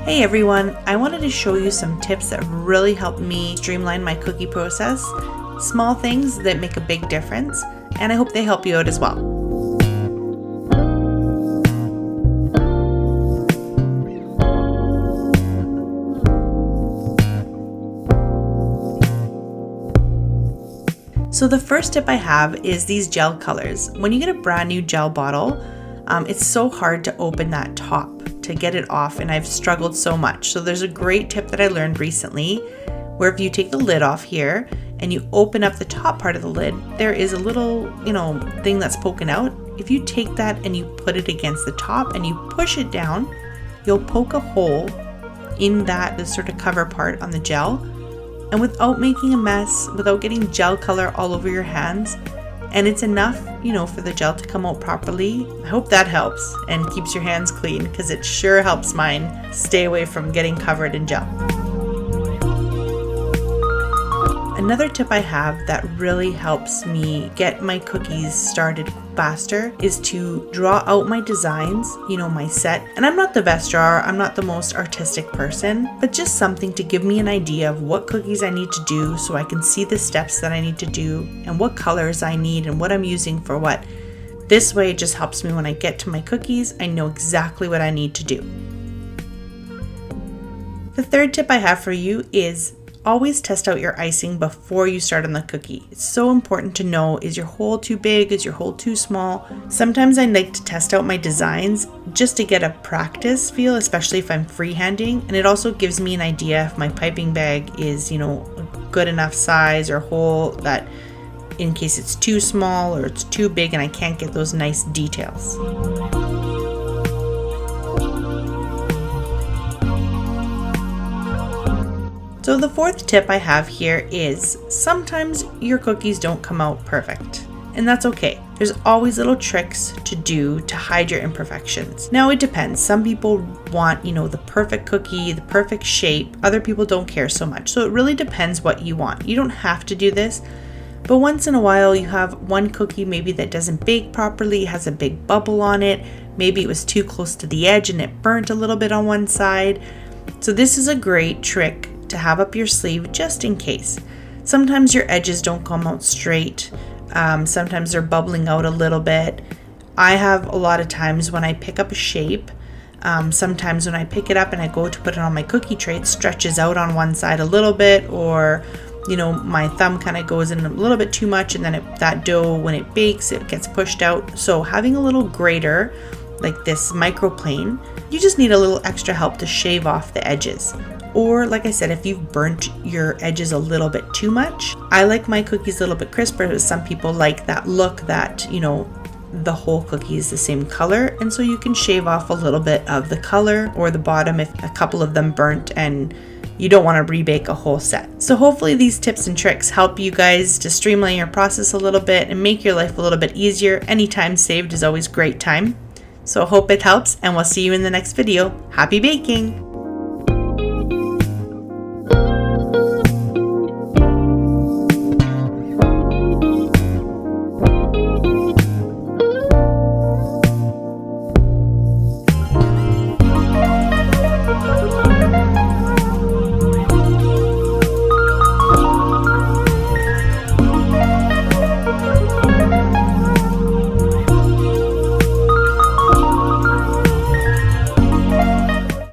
Hey everyone, I wanted to show you some tips that really helped me streamline my cookie process. Small things that make a big difference, and I hope they help you out as well. So the first tip I have is these gel colors. When you get a brand new gel bottle, it's so hard to open that top to get it off, and I've struggled so much. So there's a great tip that I learned recently where if you take the lid off here and you open up the top part of the lid, there is a little, thing that's poking out. If you take that and you put it against the top and you push it down, you'll poke a hole in the sort of cover part on the gel. And without making a mess, without getting gel color all over your hands, and it's enough, for the gel to come out properly. I hope that helps and keeps your hands clean, because it sure helps mine stay away from getting covered in gel. Another tip I have that really helps me get my cookies started faster is to draw out my designs, my set. And I'm not the best drawer, I'm not the most artistic person, but just something to give me an idea of what cookies I need to do so I can see the steps that I need to do and what colors I need and what I'm using for what. This way it just helps me when I get to my cookies, I know exactly what I need to do. The third tip I have for you is always test out your icing before you start on the cookie. It's so important to know, is your hole too big? Is your hole too small? Sometimes I like to test out my designs just to get a practice feel, especially if I'm freehanding. And it also gives me an idea if my piping bag is, a good enough size or hole that in case it's too small or it's too big and I can't get those nice details. So the fourth tip I have here is sometimes your cookies don't come out perfect, and that's okay. There's always little tricks to do to hide your imperfections. Now it depends. Some people want, the perfect cookie, the perfect shape. Other people don't care so much. So it really depends what you want. You don't have to do this, but once in a while you have one cookie maybe that doesn't bake properly, has a big bubble on it. Maybe it was too close to the edge and it burnt a little bit on one side. So this is a great trick to have up your sleeve just in case. Sometimes your edges don't come out straight. Sometimes they're bubbling out a little bit. I have a lot of times when I pick up a shape, sometimes when I pick it up and I go to put it on my cookie tray, it stretches out on one side a little bit, or my thumb kind of goes in a little bit too much, and then that dough, when it bakes, it gets pushed out. So having a little grater like this microplane, you just need a little extra help to shave off the edges. Or like I said, if you've burnt your edges a little bit too much, I like my cookies a little bit crisper, but some people like that look that, the whole cookie is the same color. And so you can shave off a little bit of the color or the bottom if a couple of them burnt and you don't want to rebake a whole set. So hopefully these tips and tricks help you guys to streamline your process a little bit and make your life a little bit easier. Any time saved is always great time. So hope it helps, and we'll see you in the next video. Happy baking!